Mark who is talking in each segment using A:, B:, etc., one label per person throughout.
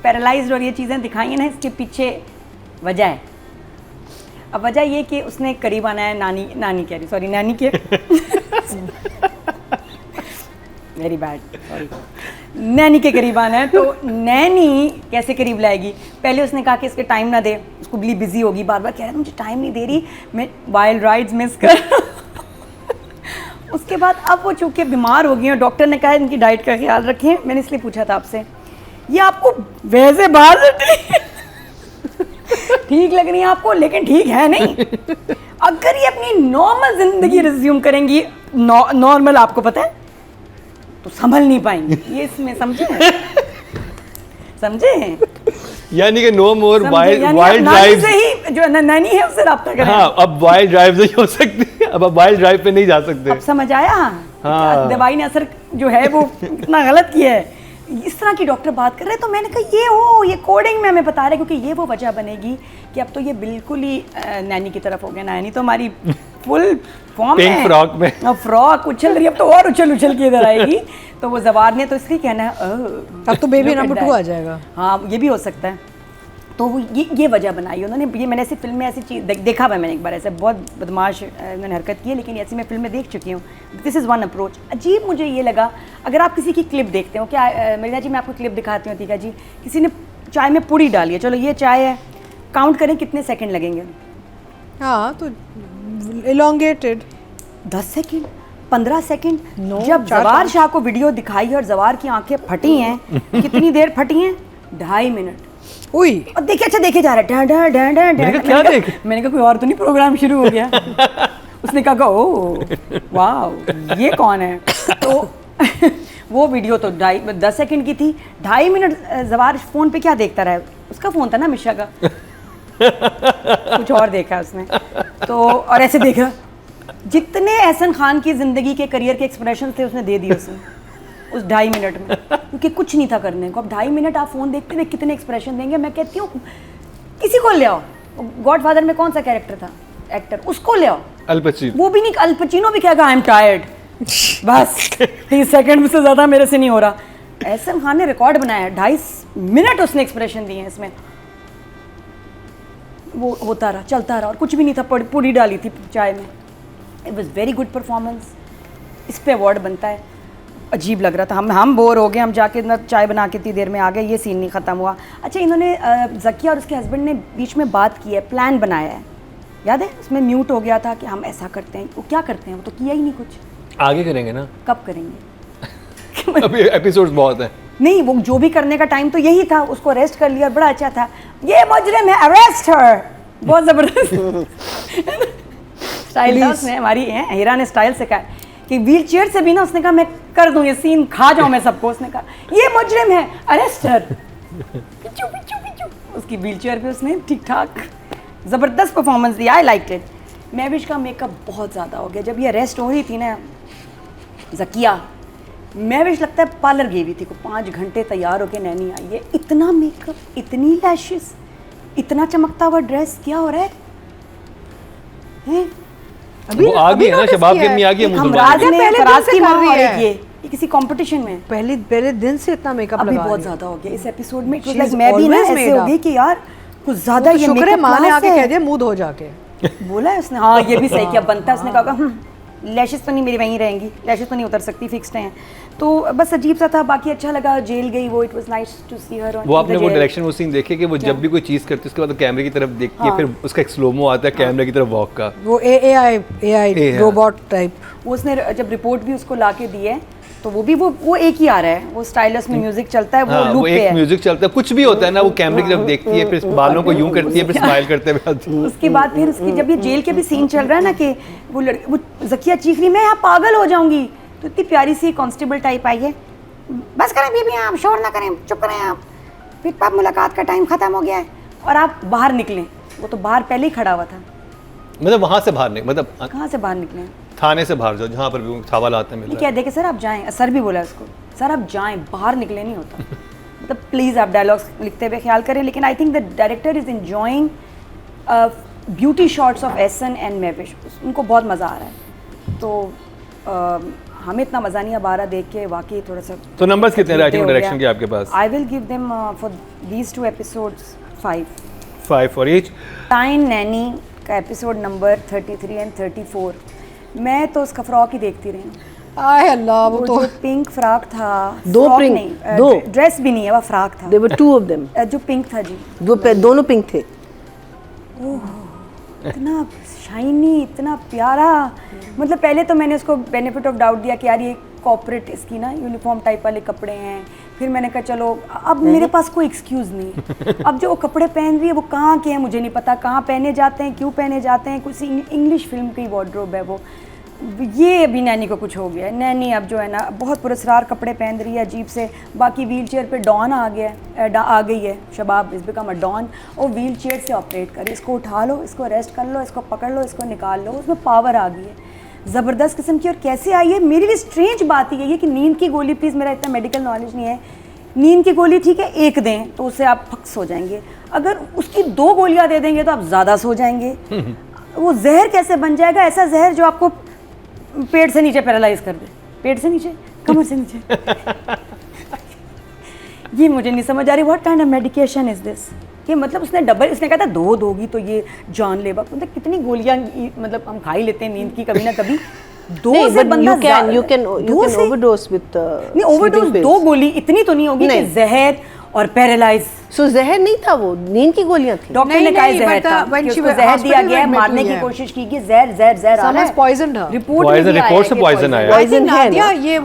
A: Paralysed और ये चीज़ें दिखाई हैं ना, इसके पीछे वजह है। अब वजह ये कि उसने करीब आना है नानी के वेरी बैड, सॉरी, नैनी के करीब आना है। तो नैनी कैसे करीब लाएगी? पहले उसने कहा कि इसके टाइम ना दे, उसको बड़ी बिजी होगी, बार बार कह रहा है मुझे टाइम नहीं दे रही, मैं वाइल्ड राइड्स मिस कर उसके बाद अब वो चूँकि बीमार हो गई हैं, डॉक्टर ने कहा इनकी डाइट का ख्याल रखें। मैंने इसलिए पूछा था आपसे, ये आपको वैसे बाहर से ठीक लग रही है आपको, लेकिन ठीक है नहीं। अगर ये अपनी नॉर्मल जिंदगी रिज्यूम करेंगी, नॉर्मल आपको पता है, तो संभल नहीं पाएंगी। ये इसमें समझे
B: यानी कि नो मोर वाइल्ड ड्राइव
A: से ही जो नैनी है उससे रब्ता करें।
B: हाँ, अब वाइल्ड ड्राइव नहीं हो सकती, अब वाइल्ड ड्राइव पे नहीं जा सकते।
A: अब समझ आया?
B: हाँ।
A: दवाई ने असर जो है वो कितना गलत किया है। इस तरह की डॉक्टर बात कर रहे हैं, तो मैंने कहा ये कोडिंग में हमें बता रहे हैं, क्योंकि ये वो वजह बनेगी कि अब तो ये बिल्कुल ही नैनी की तरफ हो गया। नैनी तो हमारी फुल फॉर्म में,
B: फ्रॉक में,
A: अब फ्रॉक उछल रही है, अब तो और उछल के इधर आएगी। तो वो जवार ने तो इसलिए कहना है
C: अब तो बेबी नंबर 2 आ जाएगा।
A: हाँ, ये भी हो सकता है। तो वो ये वजह बनाई उन्होंने। ये मैंने ऐसी फिल्म में ऐसी चीज़ देखा हुआ, मैंने एक बार ऐसे बहुत बदमाश उन्होंने हरकत की है, लेकिन ऐसी मैं फिल्म में देख चुकी हूँ। This is one approach. अजीब मुझे ये लगा, अगर आप किसी की क्लिप देखते हो, क्या मेरा जी मैं आपको क्लिप दिखाती हूँ, तीका जी, किसी ने चाय में पूड़ी डाली है, चलो ये चाय है, काउंट करें कितने सेकेंड लगेंगे?
C: हाँ, तो इलोंगेटेड
A: 10 सेकेंड, 15 सेकेंड। जब जवार शाह को वीडियो दिखाई और जवार की आंखें फटी हैं, कितनी देर फटी हैं? 2.5 मिनट।
C: उई,
A: और देखे जा रहा है। मैंने कहा कोई और तो नहीं प्रोग्राम शुरू हो गया? उसने कहा ओ वाह, ये कौन है? तो वो वीडियो तो 10 सेकंड की थी। 2.5 मिनट जवार फ़ोन पे क्या देखता रहा? उसका फ़ोन था ना, मिशा का, कुछ और देखा उसने तो, और ऐसे देखा जितने एहसन खान की ज़िंदगी के करियर के एक्सप्रेशन थे उसने दे दिए उसने उस 2.5 मिनट में, क्योंकि कुछ नहीं था करने को। अब 2.5 मिनट आप फ़ोन देखते हुए कितने एक्सप्रेशन देंगे? मैं कहती हूँ किसी को ले आओ, गॉडफादर में कौन सा कैरेक्टर था एक्टर, उसको ले आओ,
B: अल पचीनो,
A: वो भी नहीं, अल पचीनो भी कहेगा आई एम टायर्ड, बस 30 सेकंड से ज़्यादा मेरे से नहीं हो रहा। एहसन खान ने रिकॉर्ड बनाया, 2.5 मिनट उसने एक्सप्रेशन दिए हैं इसमें। वो होता रहा, चलता रहा, और कुछ भी नहीं था, पूरी डाली थी चाय में। It was very good performance. इस पे अवार्ड बनता है। अजीब लग रहा था, हम बोर हो गए, हम जाके ना चाय बना के इतनी देर में आ गए, ये सीन नहीं ख़त्म हुआ। अच्छा, इन्होंने ज़किया और उसके हस्बैंड ने बीच में बात की है, प्लान बनाया है, याद है? उसमें म्यूट हो गया था कि हम ऐसा करते हैं। वो क्या करते हैं? वो तो किया ही नहीं कुछ।
B: आगे करेंगे ना।
A: कब करेंगे?
B: अभी एपिसोड्स बहुत हैं।
A: नहीं, वो जो भी करने का टाइम तो यही था, उसको अरेस्ट कर लिया, बड़ा अच्छा था। ये मुजरिम है, अरेस्ट हर, बहुत ज़बरदस्त स्टाइल था उसने, हमारी हीरा ने स्टाइल से कहा कि व्हील चेयर से भी ना, उसने कहा मैं कर दूँ ये सीन, खा जाऊँ मैं सबको। उसने कहा ये मुजरिम है, अरेस्ट हर, पिचू पिचू पिचू, उसकी व्हील चेयर पे उसने ठीक ठाक ज़बरदस्त परफॉर्मेंस दिया। I like it. महविश का मेकअप बहुत ज़्यादा हो गया। जब ये अरेस्ट हो रही थी ना ज़किया, महविश लगता है पार्लर गई हुई थी को 5 घंटे तैयार होकर नैनी आई है। इतना मेकअप, इतनी लैशेस, इतना चमकता हुआ ड्रेस, क्या हो रहा है?
B: वो आ गई है ना, शबाब की अम्मी आ गई है,
A: हमराज ने फराज की मां हो रही है ये किसी कंपटीशन में।
C: पहले दिन से इतना मेकअप लगा,
A: अभी बहुत ज़्यादा हो गया इस एपिसोड में। मैं भी ना ऐसे हो गई कि यार कुछ ज़्यादा ये
C: शुक्र है माँ ने आके कह दिया मूड हो जाके
A: बोला है उसने। हाँ, ये भी सही किया, बनता है। उसने कहा लैशेस तो नहीं मेरी वहीं रहेंगी, लैशेस तो नहीं उतर सकती, फिक्स्ड हैं। तो बस अजीब सा था, बाकी अच्छा लगा। जेल गई वो, इट वाज नाइस टू सी हर।
B: वो आपने वो डायरेक्शन, वो सीन देखे कि वो जब भी कोई चीज़ करती है उसके बाद तो कैमरे की तरफ देखती है, फिर उसका एक स्लोमो आता है कैमरे की तरफ वॉक का, वो
C: एआई रोबोट टाइप।
A: वो उसने जब रिपोर्ट भी उसको ला के दी है, तो वो भी वो एक ही आ रहा है, वो स्टाइलस में म्यूजिक चलता है, वो लूप पे है,
B: म्यूजिक चलता है, कुछ भी होता है ना, वो कैमरे की तरफ देखती है, फिर बालों को यूं करती है, फिर स्माइल करते हुए आती है।
A: उसके बाद फिर उसकी जब ये जेल के भी सीन चल रहा है ना कि वो ज़किया चीख रही मैं यहाँ पागल हो जाऊंगी, तो इतनी प्यारी सी कांस्टेबल टाइप आई है, बस करें बीबी आप, शोर ना करें, चुप करें आप, फिर पाप मुलाकात का टाइम ख़त्म हो गया है और आप बाहर निकलें। वो तो बाहर पहले ही खड़ा हुआ था,
B: मतलब वहाँ से बाहर नहीं, मतलब
A: कहाँ से बाहर निकले?
B: थाने से बाहर जाओ, जहाँ पर भी सवाल आते हैं।
A: क्या देखे सर आप जाएं, सर भी बोला उसको, सर आप जाएं, बाहर निकले नहीं होता। मतलब प्लीज़ आप डायलॉग्स लिखते हुए ख्याल करें। लेकिन I think the director is enjoying beauty shots of Ehsan and Mahvish, उनको बहुत मज़ा आ रहा है। तो हमें इतना मज़ा नहीं आ 12 देख के, वाकई थोड़ा सा।
B: तो नंबर्स कितने राइटिंग
A: हो
B: डायरेक्शन के
A: गया।
B: आपके पास?
A: I will give them for these 2 episodes 5
B: for each.
A: टाइन नैनी का एपिसोड नंबर 33 एंड 34, मैं तो उसका फ्रॉक ही देखती रही हूँ।
C: आय अल्लाह, वो
A: वो
C: तो
A: जो पिंक फ्रॉक था,
D: दो
A: फ्रॉक
D: pink,
A: नहीं,
D: दो।
A: ड्रेस भी नहीं है, वो फ्रॉक था।
D: There were 2 of them.
A: जो पिंक था जी,
D: दोनों पिंक थे।
A: इतना शाइनी, इतना प्यारा। मतलब पहले तो मैंने उसको बेनिफिट ऑफ डाउट दिया कि यार ये कॉर्पोरेट इसकी ना यूनिफॉर्म टाइप वाले कपड़े हैं। फिर मैंने कहा चलो, अब मेरे पास कोई एक्सक्यूज़ नहीं। अब जो वो कपड़े पहन रही है वो कहाँ के हैं मुझे नहीं पता, कहाँ पहने जाते हैं, क्यों पहने जाते हैं, कुछ इंग्लिश फिल्म की वार्डरोब है वो। ये अभी नैनी को कुछ हो गया है। नैनी अब जो है ना बहुत पुरस्कार कपड़े पहन रही है अजीब से। बाकी व्हील चेयर पर डॉन आ गया है, आ गई है, शबाब इस बिकम अ डॉन। और व्हील चेयर से ऑपरेट करे, इसको उठा लो, इसको रेस्ट कर लो, इसको पकड़ लो, इसको निकाल लो, उसमें पावर आ गई है ज़बरदस्त किस्म की। और कैसे आई है, मेरे लिए स्ट्रेंज बात ये है कि नींद की गोली, प्लीज़ मेरा इतना मेडिकल नॉलेज नहीं है, नींद की गोली ठीक है 1 दें तो उससे आप फक्स हो जाएंगे, अगर उसकी 2 गोलियां दे देंगे तो आप ज़्यादा सो जाएंगे। वो जहर कैसे बन जाएगा, ऐसा जहर जो आपको पेट से नीचे पैरालाइज कर दे, पेट से नीचे, कमर से नीचे। ये मुझे नहीं समझ आ रही, what kind of medication is this. कि मतलब उसने डबल, इसने कहा था 2 दोगी तो ये जानलेवा, मतलब कितनी गोलियां मतलब हम खा ही लेते हैं नींद की कभी ना कभी। 2 से बंदा
D: you can overdose with
A: नहीं, ओवरडोज 2 गोली इतनी तो नहीं होगी कि जहर और पैरालाइज।
D: सो जहर नहीं था, वो नींद की गोलियां थी।
A: डॉक्टर ने कहा जहर था,
C: when
A: कि
C: she
A: उसको
C: was
A: जहर दिया
C: hospital
A: गया है,
C: admit
A: मारने
C: हुई
A: की
C: है।
A: कोशिश की कि जहर आ रहा
C: Someone's
A: है।
C: poisoned her.
A: रिपोर्ट में भी आया
B: रिपोर्ट से
A: है कि
B: poison
A: poison
B: आया।
A: है।
C: I think
D: Poison है
C: नादिया,
D: ना?
C: ये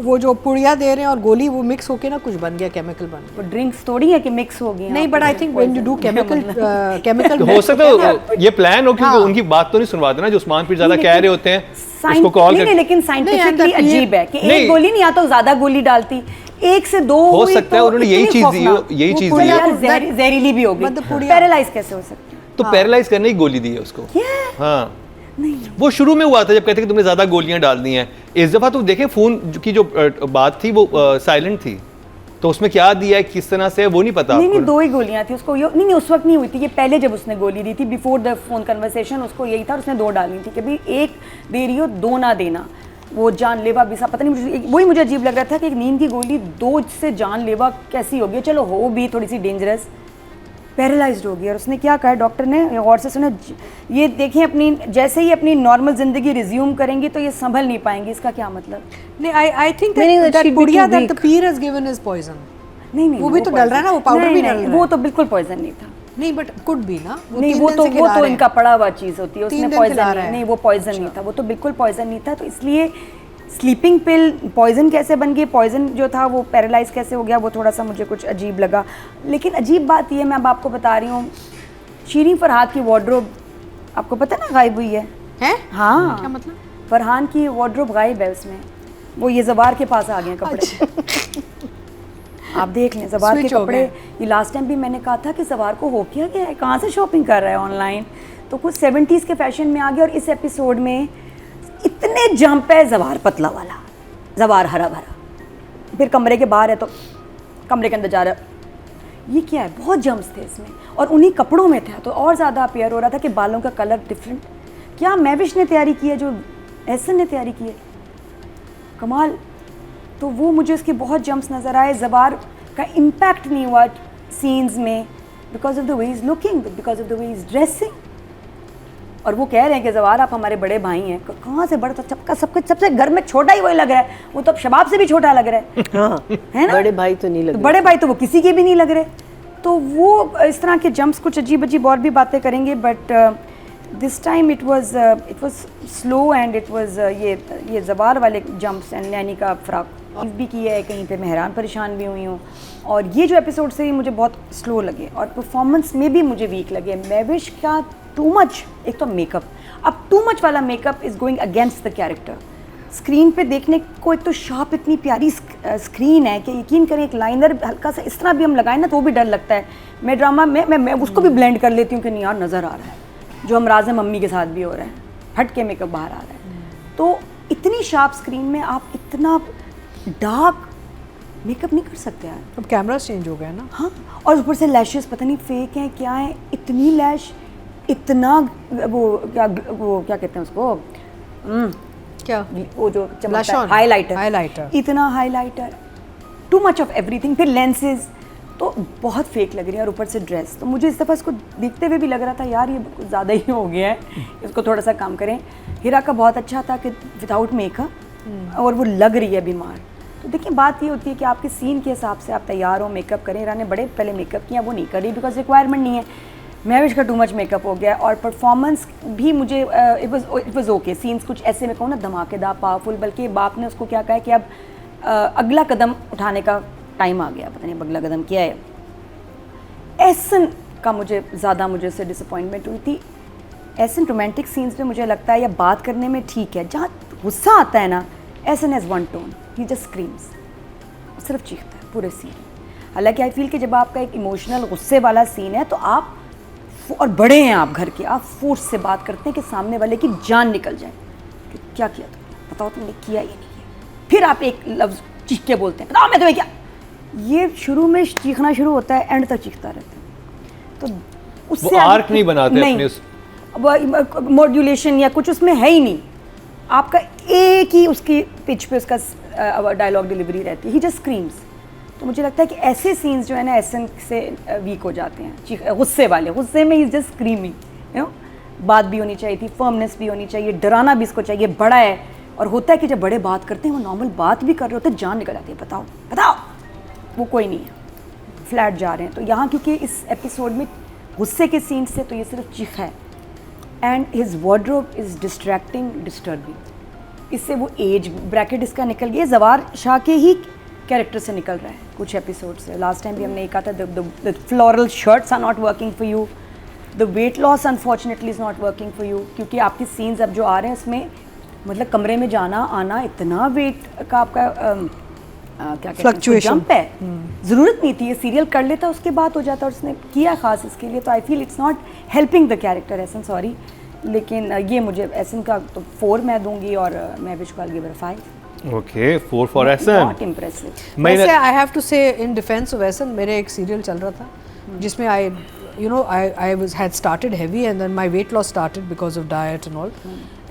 C: वो जो पुड़िया दे रहे हैं और गोली वो मिक्स होके ना कुछ बन गया, केमिकल बन गया।
A: वो ड्रिंक्स थोड़ी है कि मिक्स हो गई।
C: नहीं, but I think when you do chemical
B: तो हो सकता है ये प्लान हो, क्योंकि उनकी बात तो नहीं सुनवाते ना जो उस्मान पीर ज़्यादा कह रहे होते हैं, उसको कॉल
A: नहीं, लेकिन साइंटिफिकली
C: नहीं,
A: अजीब है कि
C: ये-
A: एक गोली नहीं, या तो ज्यादा गोली डालती, 1 से 2
B: हो
A: हुई
B: सकता है
A: तो
B: उन्होंने यही
A: इतनी
B: चीज दी हो,
A: खौफनाक।
B: यही
A: वो
B: चीज
A: पुड़िया
B: दी हो।
A: जहरीली भी हो गई,
C: मतलब पुड़िया-
A: पैरालाइज कैसे हो सकती है?
B: तो पैरालाइज करने की गोली दी है उसको।
A: Yeah.
B: हाँ,
A: नहीं,
B: वो शुरू में हुआ था जब कहते कि तुमने ज्यादा गोलियां डाल दी हैं। इस दफा तो देखें फोन की जो बात थी वो साइलेंट थी, तो उसमें क्या दिया है, किस तरह से, वो नहीं पता
A: नहीं,
B: आपको?
A: 2 ही गोलियां थी उसको। नहीं, उस वक्त नहीं हुई थी, ये पहले जब उसने गोली दी थी, बिफोर द फोन कन्वर्सेशन, उसको यही था, और उसने 2 डाली थी कि भाई 1 दे रही हो, 2 ना देना। वो जानलेवा भी सा, पता नहीं, मुझे वही मुझे अजीब लग रहा था कि एक नींद की गोली 2 से जानलेवा कैसी होगी। चलो हो भी थोड़ी सी डेंजरस, पैरालाइज्ड हो गई। और उसने क्या कहा डॉक्टर ने, गौर से सुने, ये देखें, अपनी जैसे ही अपनी नॉर्मल जिंदगी रिज्यूम करेंगी तो ये संभल नहीं पाएंगी। इसका क्या मतलब?
C: नहीं, I think
D: Meaning that
C: that
D: she'd be
C: पुड़िया
D: too
C: that the
D: weak.
C: Pir has given is poison.
A: नहीं,
C: वो भी तो डल रहा है ना, वो powder भी डल रहा है।
A: वो तो बिल्कुल पॉइजन नहीं था।
C: नहीं, बट कुड बी ना,
A: नहीं,
C: 3
A: वो
C: दिन
A: तो
C: से खिला रहे हैं।
A: इनका पड़ा हुआ चीज़ होती है,
C: 3
A: उसने
C: दिन
A: पॉइजन
C: खिला रहा है।
A: नहीं, वो पॉइजन नहीं था, वो तो बिल्कुल पॉइजन नहीं था। तो इसलिए स्लीपिंग पिल पॉइजन कैसे बन गई, पॉइजन जो था वो पैरालाइज कैसे हो गया, वो थोड़ा सा मुझे कुछ अजीब लगा। लेकिन अजीब बात ये, मैं अब आपको बता रही हूँ, शीरीन फरहाद की वार्डरोब आपको पता ना गायब हुई है।
C: हैं?
A: हाँ,
C: क्या मतलब?
A: फरहान की वार्डरोब गायब है उसमें, वो ये जबार के पास आ गए हैं कपड़े। आप देख लें जबार के
C: Switch हो
A: कपड़े।
C: गए।
A: ये लास्ट टाइम भी मैंने कहा था कि जबार को हो क्या गया है, कहाँ से शॉपिंग कर रहा है ऑनलाइन, तो कुछ 70s के फैशन में आ गया। और इस एपिसोड में इतने जंप है, जबार पतला वाला, जबार हरा भरा, फिर कमरे के बाहर है तो कमरे के अंदर जा रहा है। ये क्या है, बहुत जंप्स थे इसमें, और उन्हीं कपड़ों में था तो और ज़्यादा अपेयर हो रहा था कि बालों का कलर डिफरेंट। क्या मैविश ने तैयारी की है, जो एहसन ने तैयारी की है, कमाल। तो वो मुझे उसके बहुत जंप्स नज़र आए। ज़बार का इम्पैक्ट नहीं हुआ सीन्स में because of the way is looking, because of the way is dressing. और वो कह रहे हैं कि ज़बार आप हमारे बड़े भाई हैं। कहाँ से बड़ा, तो सबसे घर में छोटा ही वही लग रहा है, वो तो अब शबाब से भी छोटा लग रहा है।
D: हाँ,
A: है ना?
D: बड़े भाई तो नहीं लगे।
A: बड़े भाई तो वो किसी के भी नहीं लग रहे। तो वो इस तरह के जंप्स कुछ अजीब अजीब और भी बातें करेंगे, but this time it was slow and it was ये ज़बार वाले जंप्स एंड नैनी का फ्रॉक भी किया है कहीं पे, मैं हैरान परेशान भी हुई हूँ। और ये जो एपिसोड से मुझे बहुत स्लो लगे और परफॉर्मेंस में भी मुझे वीक लगे। मैविश का टू मच, एक तो मेकअप, अब टू मच वाला makeup is going against the character. Screen पे देखने को एक तो शार्प इतनी प्यारी स्क्रीन है कि यकीन करें, एक लाइनर हल्का सा इस तरह भी हम लगाएं ना तो भी डर लगता है। मैं ड्रामा में मैं उसको भी ब्लेंड कर लेती हूँ कि नहीं यार नज़र आ रहा है, जो हम राज़ मम्मी के साथ भी हो रहा है, हट के मेकअप बाहर आ रहा है। तो इतनी शार्प स्क्रीन में आप इतना डार्क मेकअप नहीं कर सकते यार।
C: अब कैमरा चेंज हो गया ना।
A: हाँ, और ऊपर से लैशेस पता नहीं फेक हैं क्या हैं, इतनी लैश, इतना वो क्या कहते हैं उसको,
C: क्या?
A: वो जो
C: Blush on?
A: Highlighter,
C: Highlighter.
A: इतना highlighter, too much of everything, फिर लेंसेज, तो बहुत फेक लग रही है, और ऊपर से ड्रेस। तो मुझे इस दफ़ा इसको देखते हुए भी लग रहा था यार ये कुछ ज़्यादा ही हो गया है, इसको थोड़ा सा कम करें। हीरा का बहुत अच्छा था कि विदाउट मेकअप, और वो लग रही है बीमार। तो देखिए बात ये होती है कि आपके सीन के हिसाब से आप तैयार हो, मेकअप करें। हीरा ने बड़े पहले मेकअप किया, वो नहीं करी बिकॉज रिक्वायरमेंट नहीं है। महविश का टू मच मेकअप हो गया, और परफॉर्मेंस भी मुझे इट वाज ओके। सीन्स कुछ ऐसे में कहूँ ना धमाकेदार, पावरफुल, बल्कि बाप ने उसको क्या कहा है कि अब अगला कदम उठाने का टाइम आ गया, पता नहीं अगला कदम क्या है। एहसन का मुझे उससे डिसअपॉइंटमेंट हुई थी। एहसन रोमांटिक सीन्स में मुझे लगता है या बात करने में ठीक है, जहाँ गुस्सा आता है ना, Ehsan has one tone, he just screams, सिर्फ चीखता है पूरे सीन। हालांकि आई फील कि जब आपका एक इमोशनल गुस्से वाला सीन है तो आप, और बड़े हैं आप घर के, आप फोर्स से बात करते हैं कि सामने वाले की जान निकल जाए कि क्या किया तुमने, बताओ तुमने किया या नहीं किया। फिर आप एक लफ्ज़ चीख के बोलते हैं, बताओ मैं तुम्हें क्या। ये शुरू में चीखना शुरू होता है, एंड तक चीखता रहता है। तो उससे
B: वो आर्क नहीं बनाते अपने उस,
A: मॉड्यूलेशन या कुछ उसमें है ही नहीं। आपका एक ही उसकी पिच पे उसका डायलॉग डिलीवरी रहती है, ही जस्ट स्क्रीम्स। तो मुझे लगता है कि ऐसे सीन्स जो है ना एसन से वीक हो जाते हैं, गुस्से वाले, गुस्से में ही जस्ट स्क्रीमिंग, यू नो। बात भी होनी चाहिए थी, फर्मनेस भी होनी चाहिए, डराना भी इसको चाहिए, बड़ा है। और होता है कि जब बड़े बात करते हैं, वो नॉर्मल बात भी कर रहे होते हैं, जान निकल आती है, बताओ बताओ, वो कोई नहीं है, फ्लैट जा रहे हैं। तो यहाँ क्योंकि इस एपिसोड में गुस्से के सीन से तो ये सिर्फ चीखा है, and his wardrobe is distracting, disturbing. इससे वो एज ब्रैकेट इसका निकल गया, जवार शाह के ही कैरेक्टर से निकल रहा है कुछ एपिसोड से। लास्ट टाइम भी हमने ये कहा था, the floral shirts are not working for you, the weight loss unfortunately is not working for you, क्योंकि आपकी सीन्स अब जो आ रहे हैं उसमें मतलब कमरे में जाना आना, इतना वेट का आपका क्या कहते हैं जंप है, ज़रूरत नहीं थी। ये सीरियल कर लेता, उसके बाद हो जाता, और उसने किया खास इसके लिए। तो I feel it's not helping the character Ehsan, sorry, लेकिन ये मुझे एहसन का तो 4 मैं दूंगी, और मैं विश को give 5।
B: Okay 4 for Ehsan,
A: not impressive.
C: वैसे आई हैव टू से इन डिफेंस ऑफ एहसन, मेरे एक सीरियल चल रहा था जिसमें आई had started heavy and then my weight loss started because of diet and all,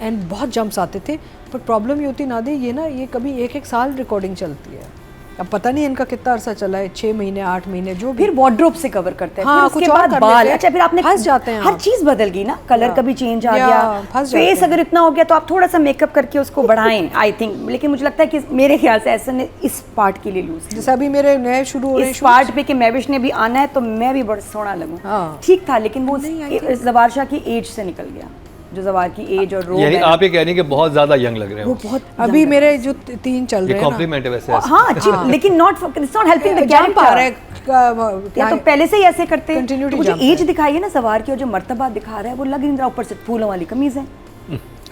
C: and बहुत जंप्स आते थे। पर प्रॉब्लम ये होती नादे, ये ना ये कभी 1-1 साल रिकॉर्डिंग चलती है। अब पता नहीं इनका कितना अरसा चला है, 6 महीने 8 महीने जो भी।
A: फिर वार्डरोब से कवर करते हैं,
C: हाँ,
A: फिर
C: कुछ
A: उसके
C: और
A: बाद
C: कर
A: बाल,
C: लेते हैं।
A: अच्छा फिर आपने
C: फंस जाते हैं
A: हर
C: आप।
A: चीज़ बदल गई ना, कलर कभी चेंज आ
C: या,
A: गया,
C: फंस जाते
A: फेस
C: हैं।
A: अगर इतना हो गया तो आप थोड़ा सा मेकअप करके उसको बढ़ाएं, आई थिंक। लेकिन मुझे लगता है कि मेरे ख्याल से ऐसा ने इस पार्ट के लिए लूज,
C: जैसे अभी मेरे नए शुरू हो रहे
A: इस पार्ट पे कि महविश ने भी आना है तो मैं भी बड़ा सोना लगूं,
C: हाँ।
A: ठीक था। लेकिन वो जवार शाह की एज से निकल गया, जो जवार की एज और रोब
B: यानी
A: है,
B: आप ये कह रही हैं कि बहुत ज़्यादा यंग लग रहे
A: वो
B: हो।
A: बहुत
C: अभी
A: young
C: मेरे जो 3 चल
B: ये
C: रहे हैं ना,
B: कॉम्प्लीमेंट है वैसे।
A: हाँ अच्छी, लेकिन it's not helping the
C: jump आ रहा
A: कैरेक्टर। या तो
C: है,
A: पहले से ही ऐसे करते हैं,
C: Continuity
A: तो मुझे
C: jump
A: एज
C: है।
A: दिखाई है ना सवार की, और जो मर्तबा दिखा रहा है वो लग नहीं रहा, ऊपर से फूलों वाली कमीज है।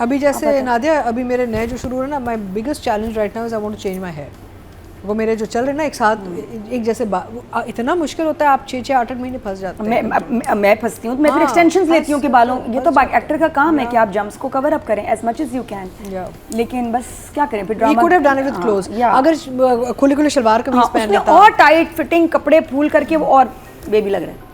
C: अभी जैसे नादिया, अभी मेरे नए जो शुरू हो रहे हैं ना, my biggest challenge right now is I want to change my hair. वो मेरे जो चल रहे हैं ना एक साथ एक जैसे इतना मुश्किल होता है, आप 6-6 8-8 महीने फंस जाते हैं।
A: मैं फंसती हूँ तो मैं फिर
C: हाँ,
A: एक्सटेंशंस लेती हूँ कि बालों, ये तो
C: फंस
A: एक्टर का काम है कि आप जम्प्स को कवर अप करें as much as you can. लेकिन बस क्या करें फिर,
C: He
A: drama
C: could have done it with clothes. अगर खुले खुले शलवार कमीज पहन लेता,
A: और टाइट फिटिंग कपड़े फूल करके वो और बेबी लग रहा है।